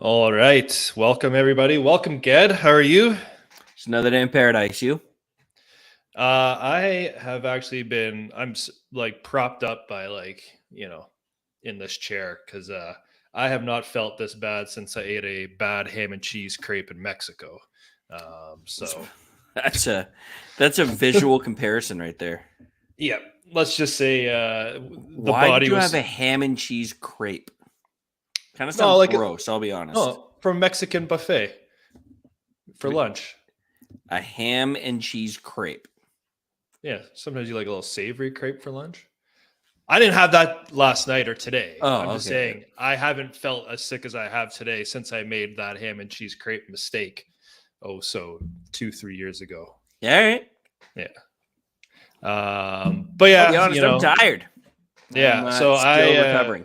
All right. Welcome, everybody. Welcome, Ged. How are you? It's another day in paradise. You? I have actually been, like propped up by in this chair because I have not felt this bad since I ate a bad ham and cheese crepe in Mexico. So, That's a visual comparison right there. yeah, let's just say the Why did body you was have a ham and cheese crepe? Kind of no, sounds like gross. I'll be honest. no, from Mexican buffet for lunch. A ham and cheese crepe. Yeah, sometimes you like a little savory crepe for lunch. I didn't have that last night or today. Oh, I'm just okay. saying I haven't felt as sick as I have today since I made that ham and cheese crepe mistake. Oh, so 2-3 years ago. Yeah, all right. But I'll be yeah, honest. I'm tired. Yeah. I'm, So still recovering.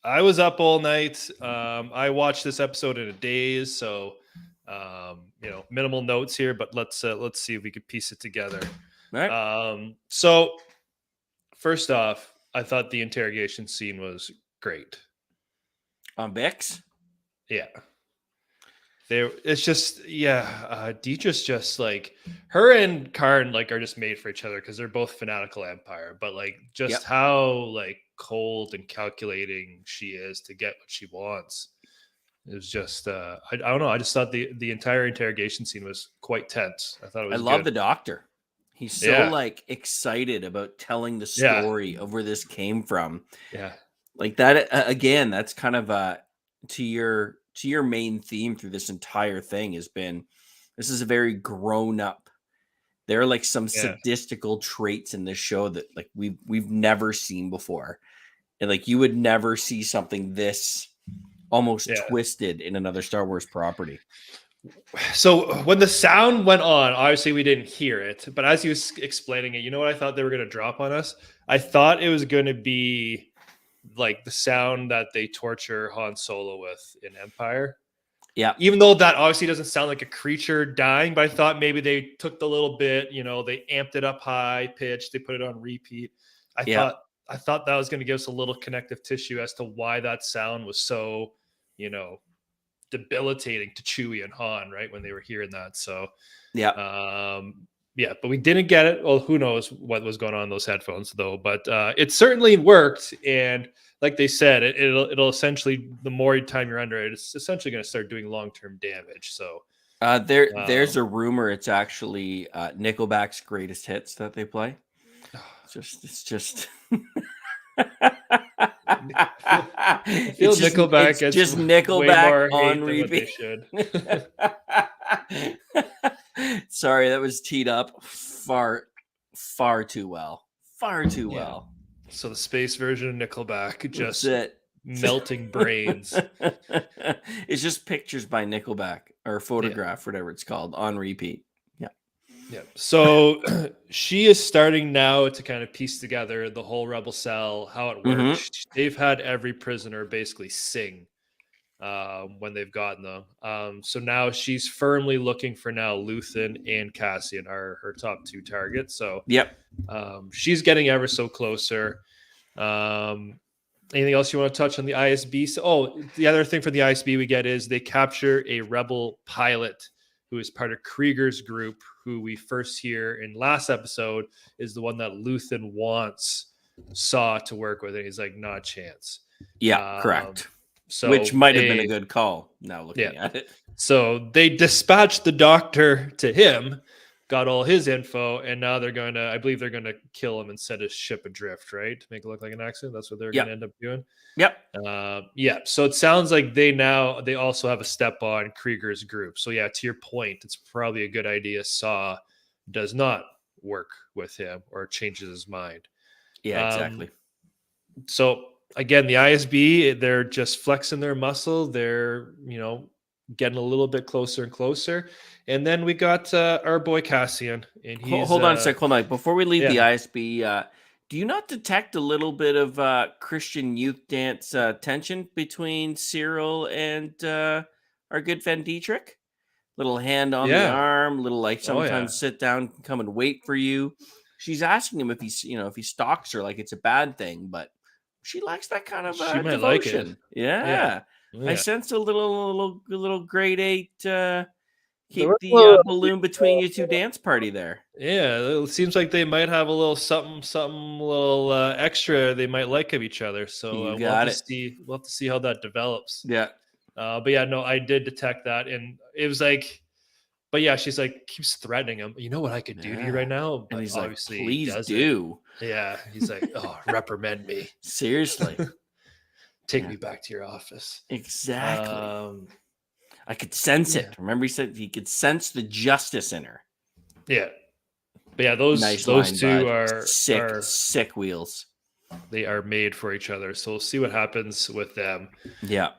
I was up all night. I watched this episode in a daze, so minimal notes here, but let's see if we could piece it together. All right. So first off, I thought the interrogation scene was great. On Bix? Yeah. It's just, Deidre's just like, her and Karn like are just made for each other because they're both fanatical Empire, but like just how like cold and calculating she is to get what she wants. It was just I don't know. I just thought the entire interrogation scene was quite tense. I thought it was I love good. the doctor. He's so like excited about telling the story of where this came from. Yeah. Like that again, that's kind of to your main theme through this entire thing has been this is a very grown up. There are like some sadistical traits in this show that like we've never seen before. And like you would never see something this almost twisted in another Star Wars property. So when the sound went on, obviously we didn't hear it, but as he was explaining it, you know what I thought they were going to drop on us? I thought it was going to be like the sound that they torture Han Solo with in Empire. Yeah. Even though that obviously doesn't sound like a creature dying, but I thought maybe they took the little bit, they amped it up high pitch, they put it on repeat. I thought that was going to give us a little connective tissue as to why that sound was so, debilitating to Chewie and Han, right, when they were hearing that. So but we didn't get it. Well, who knows what was going on in those headphones though, but it certainly worked. And like they said, it'll essentially, the more time you're under it, it's essentially going to start doing long-term damage. So there's a rumor it's actually Nickelback's greatest hits that they play. It's just It's Nickelback. It's just Nickelback on repeat. Sorry, that was teed up far too well. Far too well. So the space version of Nickelback, just melting brains. It's just pictures by Nickelback or photograph, whatever it's called, on repeat. Yeah. So she is starting now to kind of piece together the whole rebel cell, how it works. They've had every prisoner basically sing when they've gotten them. So now she's firmly looking for now Luthen and Cassian are her top two targets. So she's getting ever so closer. Anything else you want to touch on the ISB? So, the other thing for the ISB we get is they capture a rebel pilot who is part of Krieger's group, who we first hear in last episode is the one that Luthen wants Saw to work with, and he's like, not a chance. Yeah, correct. So which might have been a good call now looking at it. So they dispatched the doctor to him, got all his info, and now I believe they're going to kill him and set his ship adrift, right? To make it look like an accident. That's what they're going to end up doing. So it sounds like they also have a step on Krieger's group. So to your point, it's probably a good idea Saw does not work with him or changes his mind. Yeah, exactly. So again, the ISB, they're just flexing their muscle. They're, getting a little bit closer and closer. And then we got our boy Cassian. And he's, hold on a sec. Hold on. Before we leave the ISB, do you not detect a little bit of Christian youth dance tension between Cyril and our good friend Dietrich? Little hand on the arm, little like sometimes sit down, come and wait for you. She's asking him if he stalks her like it's a bad thing, but she likes that kind of she might devotion. like it. Yeah. I sense a little grade 8. There Keep was the balloon between you two dance party there. Yeah, it seems like they might have a little something, little extra they might like of each other. So You got it. We'll have to see how that develops. Yeah. But yeah, no, I did detect that, and it was like, but yeah, she's like keeps threatening him. You know what I could do to you right now? But and he's obviously, like, please he doesn't. do. Yeah, he's like, oh, reprimand me. Seriously. Take me back to your office. Exactly. I could sense it. Remember, he said he could sense the justice in her. Yeah. But yeah, those two are sick wheels. They are made for each other. So we'll see what happens with them. Yeah.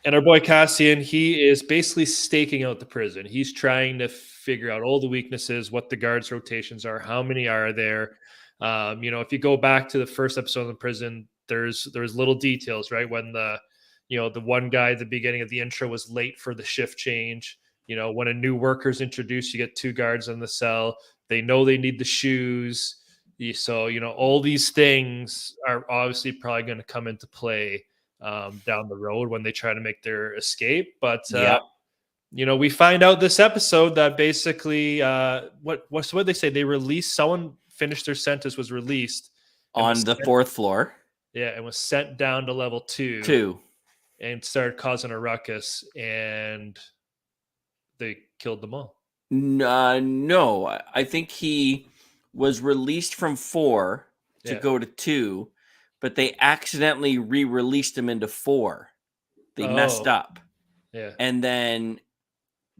And our boy Cassian, he is basically staking out the prison. He's trying to figure out all the weaknesses, what the guards' rotations are, how many are there. If you go back to the first episode of the prison, there's little details, right? When the one guy at the beginning of the intro was late for the shift change. When a new worker's introduced, you get 2 guards in the cell. They know they need the shoes. So, all these things are obviously probably going to come into play down the road when they try to make their escape. But, we find out this episode that basically what they say? They released, someone finished their sentence, was released. On the 4th floor. Yeah, and was sent down to level 2. And started causing a ruckus, and they killed them all. No, I think he was released from 4 to go to 2, but they accidentally re-released him into 4. They messed up. Yeah. And then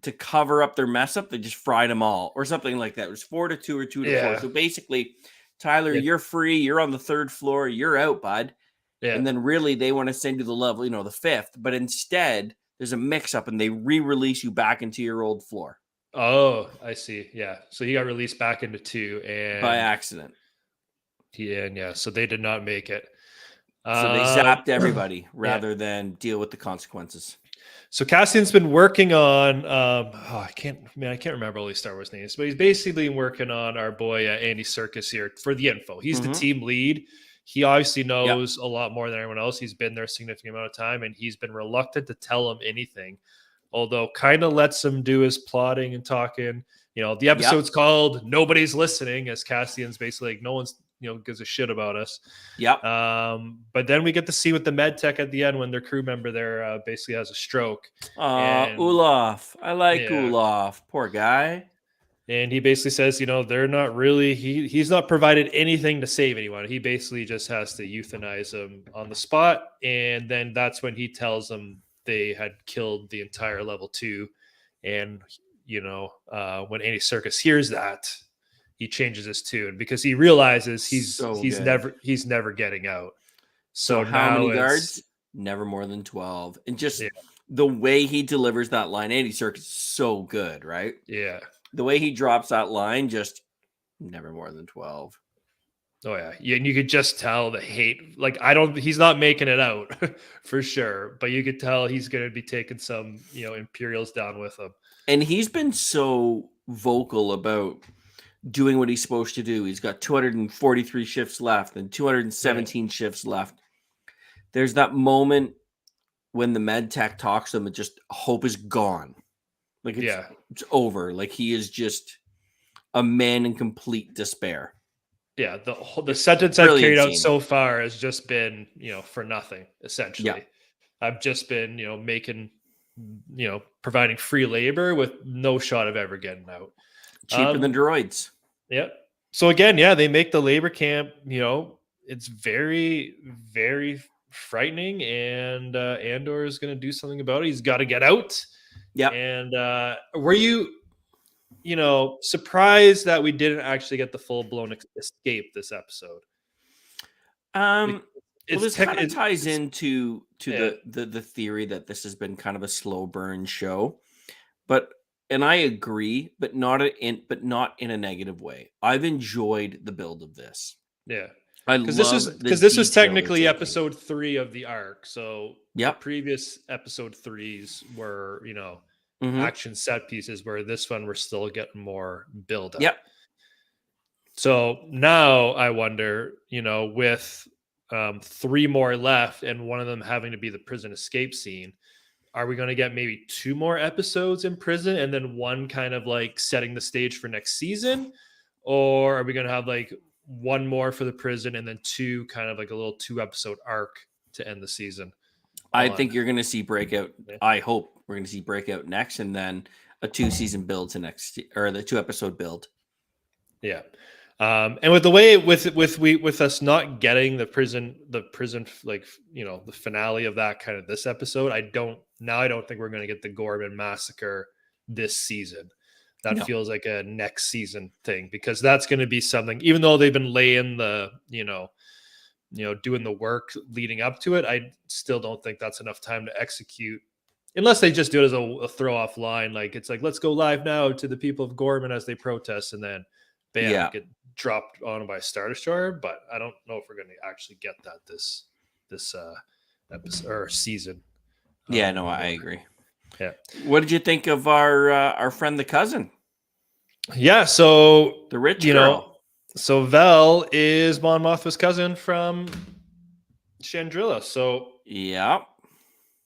to cover up their mess up, they just fried them all or something like that. It was 4 to 2 or 2 to 4. So basically, Tyler, you're free. You're on the 3rd floor. You're out, bud. Yeah. And then really they want to send you the level, the 5th, but instead there's a mix up and they re-release you back into your old floor. Oh, I see. Yeah. So he got released back into 2 and by accident. Yeah. So they did not make it. So they zapped everybody rather than deal with the consequences. So Cassian's been working on I can't remember all these Star Wars names, but he's basically working on our boy Andy Serkis here for the info. He's the team lead. He obviously knows a lot more than everyone else. He's been there a significant amount of time, and he's been reluctant to tell him anything, although kind of lets him do his plotting and talking. The episode's called Nobody's Listening, as Cassian's basically like, no one's gives a shit about us. But then we get to see with the med tech at the end when their crew member there basically has a stroke. Olaf. I like Olaf. Poor guy. And he basically says, they're not really, he's not provided anything to save anyone. He basically just has to euthanize him on the spot. And then that's when he tells them they had killed the entire level 2. And, when Andy Serkis hears that, he changes his tune because he realizes he's never getting out. So how many guards? Never more than 12. And just the way he delivers that line, Andy Serkis is so good, right? Yeah. The way he drops that line, just never more than 12. Oh yeah. And you could just tell the hate. Like he's not making it out for sure, but you could tell he's going to be taking some, Imperials down with him. And he's been so vocal about doing what he's supposed to do. He's got 243 shifts left and 217 shifts left. There's that moment when the med tech talks to him and just hope is gone. Like it's over. Like he is just a man in complete despair. Yeah, the sentence I've carried out so far has just been, for nothing, essentially. Yeah. I've just been, making, providing free labor with no shot of ever getting out. Cheaper than droids. Yep. So again, they make the labor camp, it's very, very frightening, and Andor is going to do something about it. He's got to get out. Yeah. And were you, surprised that we didn't actually get the full-blown escape this episode? This kind of ties into the theory that this has been kind of a slow burn show, and I agree, but not in a negative way. I've enjoyed the build of this. Yeah. Because this was technically episode 3 of the arc. So previous episode 3s were, action set pieces, where this one we're still getting more build up. Yep. So now I wonder, with 3 more left, and one of them having to be the prison escape scene. Are we going to get maybe 2 more episodes in prison and then one kind of like setting the stage for next season? Or are we going to have like 1 more for the prison and then 2 kind of like a little 2-episode arc to end the season? I think you're going to see Breakout. I hope we're going to see Breakout next, and then a 2-season build to next, or the 2-episode build. Yeah. And with the way with us not getting the prison, like, you know, the finale of that kind of this episode, I don't think we're going to get the Gorman massacre this season. That feels like a next season thing, because that's going to be something, even though they've been laying the, doing the work leading up to it, I still don't think that's enough time to execute, unless they just do it as a throw off line. Like, it's like, let's go live now to the people of Gorman as they protest, and then bam, get dropped on by a Star Destroyer. But I don't know if we're going to actually get that this episode or season. Yeah, no, I agree. Yeah. What did you think of our friend, the cousin? Yeah, so the rich girl. So Vel is Mon Mothma's cousin from Chandrila. So yeah,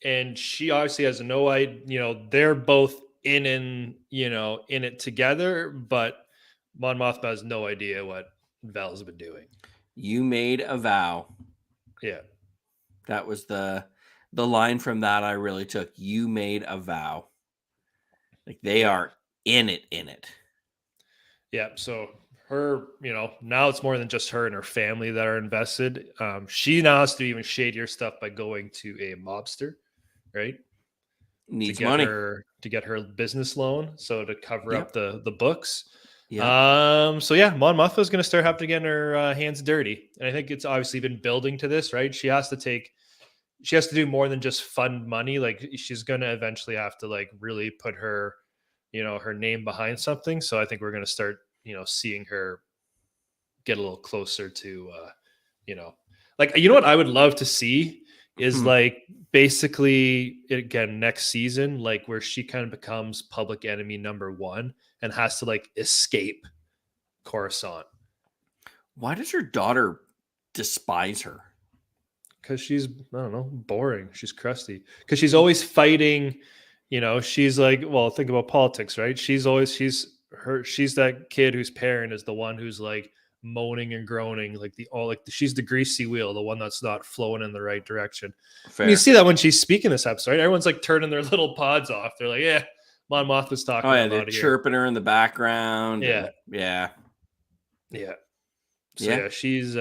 and she obviously has no idea. They're both in it together, but Mon Mothma has no idea what Vel's been doing. You made a vow. Yeah, that was the line from that I really took. You made a vow. Like, they are in it. Yeah. So her, now it's more than just her and her family that are invested. She now has to even shade your stuff by going to a mobster, right? Needs money to get her business loan, so to cover up the books. Yeah. So yeah, Mon Mothma is going to start having to get her hands dirty, and I think it's obviously been building to this, right? She has to do more than just fund money. Like, she's going to eventually have to like really put her, her name behind something. So I think we're going to start, seeing her get a little closer to, what I would love to see is like basically, again, next season, like where she kind of becomes public enemy number 1 and has to like escape Coruscant. Why does her daughter despise her? Because she's, I don't know, boring. She's crusty. Because she's always fighting. She's like, well, think about politics, right? She's that kid whose parent is the one who's like moaning and groaning, like she's the greasy wheel, the one that's not flowing in the right direction. And you see that when she's speaking this episode, right? Everyone's like turning their little pods off. They're like, yeah, Mon Mothma's talking. Oh yeah, they're chirping her in the background. Yeah. So yeah, she's.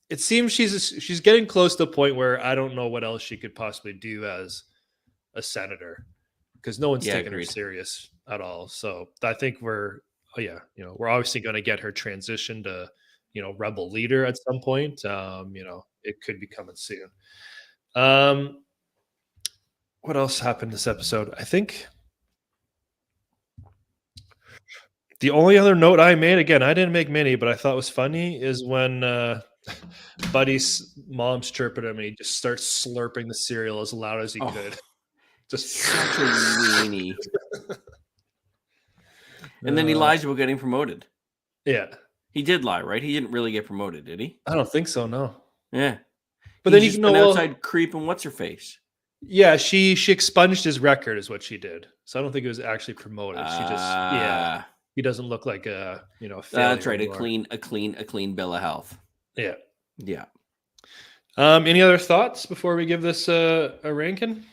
It seems she's getting close to the point where I don't know what else she could possibly do as a senator, because no one's taking her serious at all. So I think we're obviously going to get her transition to, rebel leader at some point. It could be coming soon. What else happened this episode? I think the only other note I made, again, I didn't make many, but I thought was funny, is when Buddy's mom's chirping him and he just starts slurping the cereal as loud as he could. Just such a weenie. And then he lies about getting promoted. Yeah. He did lie, right? He didn't really get promoted, did he? I don't think so, no. Yeah. But then you know, outside creeping what's her face. Yeah, she expunged his record is what she did. So I don't think it was actually promoted. She just he doesn't look like a, that's right, anymore. a clean bill of health. Yeah. Yeah. Any other thoughts before we give this a ranking?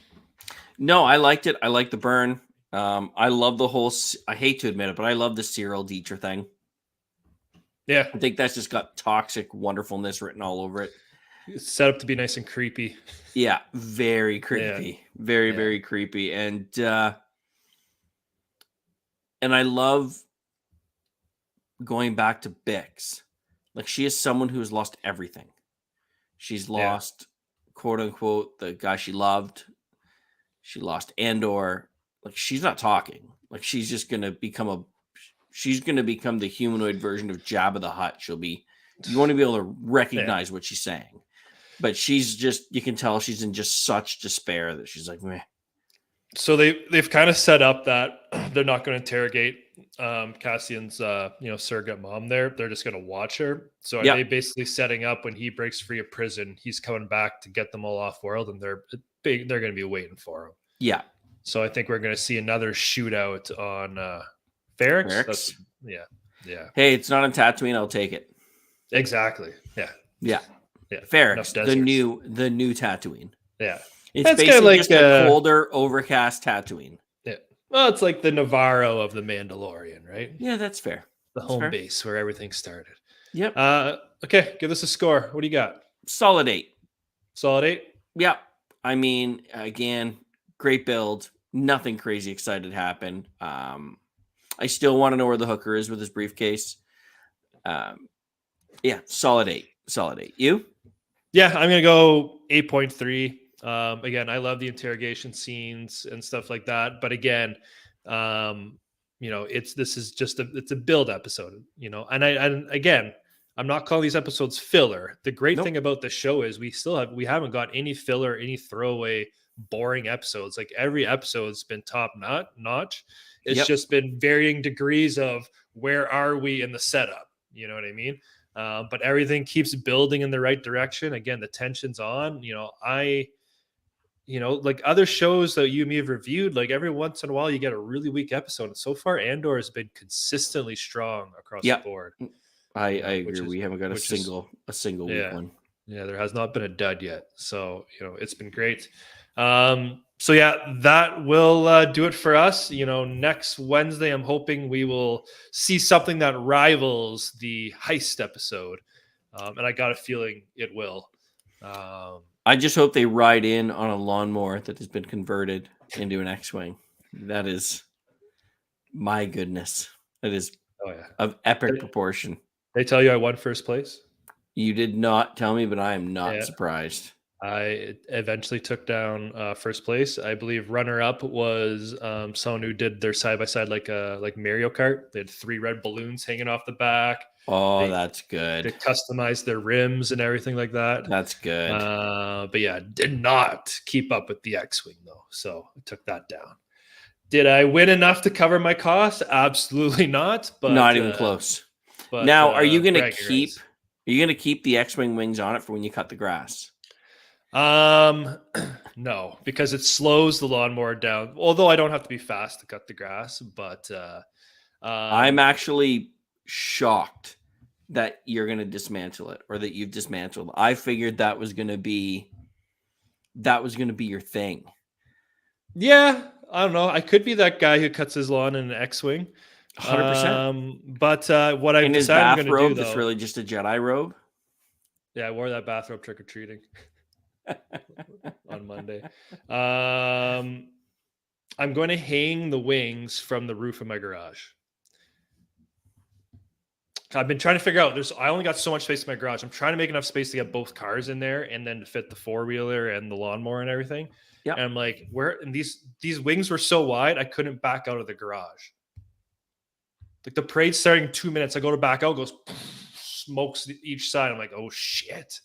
No, I liked it. I like the burn. I love the whole, I hate to admit it, but I love the Cyril Dieter thing. Yeah. I think that's just got toxic wonderfulness written all over it. It's set up to be nice and creepy. Yeah, very creepy. Yeah. Very creepy. And I love going back to Bix. Like, she is someone who has lost everything. She's lost, quote unquote, the guy she loved. She lost Andor. Like, she's not talking. Like, she's just going to become the humanoid version of Jabba the Hutt. You want to be able to recognize what she's saying. But she's just, you can tell she's in just such despair that she's like, meh. So they've kind of set up that they're not going to interrogate Cassian's surrogate mom there. They're just going to watch her. So are they basically setting up when he breaks free of prison, he's coming back to get them all off world, and they're going to be waiting for him. Yeah. So I think we're going to see another shootout on Ferrix. Yeah. Hey, it's not on Tatooine. I'll take it. Exactly. Yeah. Ferrix, the new Tatooine. Yeah. It's basically just a colder, overcast Tatooine. Yeah. Well, it's like the Navarro of the Mandalorian, right? Yeah, that's fair. The home base where everything started. Yep. Okay, give us a score. What do you got? Solid 8. Solid 8? Yeah. I mean, again, great build. Nothing crazy excited happened. I still want to know where the hooker is with his briefcase. Solid 8. Solid 8. You? Yeah, I'm going to go 8.3. Again, I love the interrogation scenes and stuff like that. But again, it's a build episode, and again, I'm not calling these episodes filler. The great thing about the show is we haven't got any filler, any throwaway, boring episodes. Like every episode's been top notch. It's just been varying degrees of where are we in the setup. You know what I mean? But everything keeps building in the right direction. Again, the tension's on. Like other shows that you and me have reviewed, like every once in a while you get a really weak episode. And so far, Andor has been consistently strong across the board. I agree. We haven't got a single weak one. Yeah, there has not been a dud yet. So, it's been great. That will do it for us. Next Wednesday, I'm hoping we will see something that rivals the heist episode. And I got a feeling it will. I just hope they ride in on a lawnmower that has been converted into an X-Wing. That is, my goodness. That is of epic proportion. They tell you I won first place? You did not tell me, but I am not surprised. I eventually took down first place. I believe runner-up was someone who did their side-by-side like Mario Kart. They had 3 red balloons hanging off the back. Oh, that's good. They customized their rims and everything like that. That's good. But yeah, did not keep up with the X-Wing though, so I took that down. Did I win enough to cover my costs? Absolutely not. But not even close. But now, are you going to keep? Are you going to keep the X-Wing wings on it for when you cut the grass? No, because it slows the lawnmower down. Although I don't have to be fast to cut the grass, but I'm actually shocked that you're going to dismantle it, or that you've dismantled. I figured that was going to be your thing. Yeah, I don't know. I could be that guy who cuts his lawn in an X-Wing. 100%. But what I decided I'm going to do, though, that's really just a Jedi robe. Yeah, I wore that bathrobe trick or treating on Monday. I'm going to hang the wings from the roof of my garage. I've been trying to figure out. I only got so much space in my garage. I'm trying to make enough space to get both cars in there, and then to fit the 4-wheeler and the lawnmower and everything. Yeah. And I'm like, and these wings were so wide, I couldn't back out of the garage. Like the parade's starting in 2 minutes. I go to back out, goes smokes each side. I'm like, oh shit.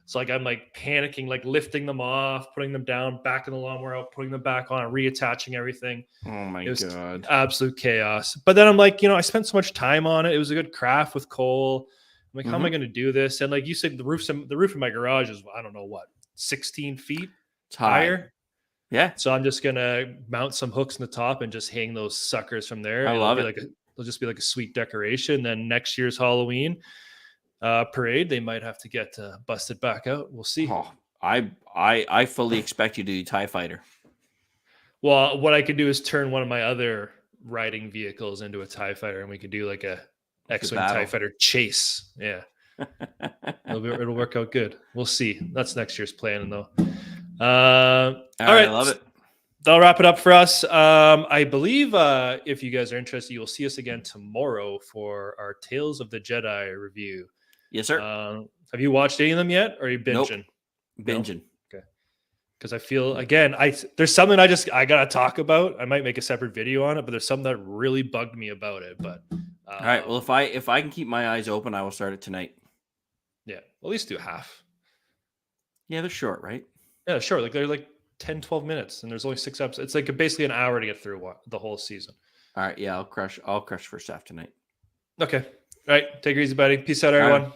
So like I'm like panicking, like lifting them off, putting them down, backing the lawnmower out, putting them back on, reattaching everything. Oh my God. Absolute chaos. But then I'm like, I spent so much time on it. It was a good craft with Cole. I'm like, how am I going to do this? And like you said, the roof of my garage is, I don't know what, 16 feet higher. Yeah. So I'm just going to mount some hooks in the top and just hang those suckers from there. I love it. It'll just be like a sweet decoration. Then next year's Halloween parade, they might have to get busted back out. We'll see. Oh, I fully expect you to do TIE Fighter. Well, what I could do is turn one of my other riding vehicles into a TIE Fighter, and we could do like a X-Wing TIE Fighter chase. Yeah. It'll work out good. We'll see. That's next year's plan, though. All right. I love it. That'll wrap it up for us. I believe if you guys are interested, you will see us again tomorrow for our Tales of the Jedi review. Yes, sir. Have you watched any of them yet, or are you binging? Nope. Binging. Okay. Because I feel, again, there's something I gotta talk about. I might make a separate video on it, but there's something that really bugged me about it. But all right. Well, if I can keep my eyes open, I will start it tonight. Yeah, at least do half. Yeah, they're short, right? Yeah, sure. Like they're like 10, 12 minutes, and there's only 6 episodes. It's like basically an hour to get through the whole season. All right, yeah, I'll crush first half tonight. Okay. All right, take it easy, buddy. Peace out, everyone.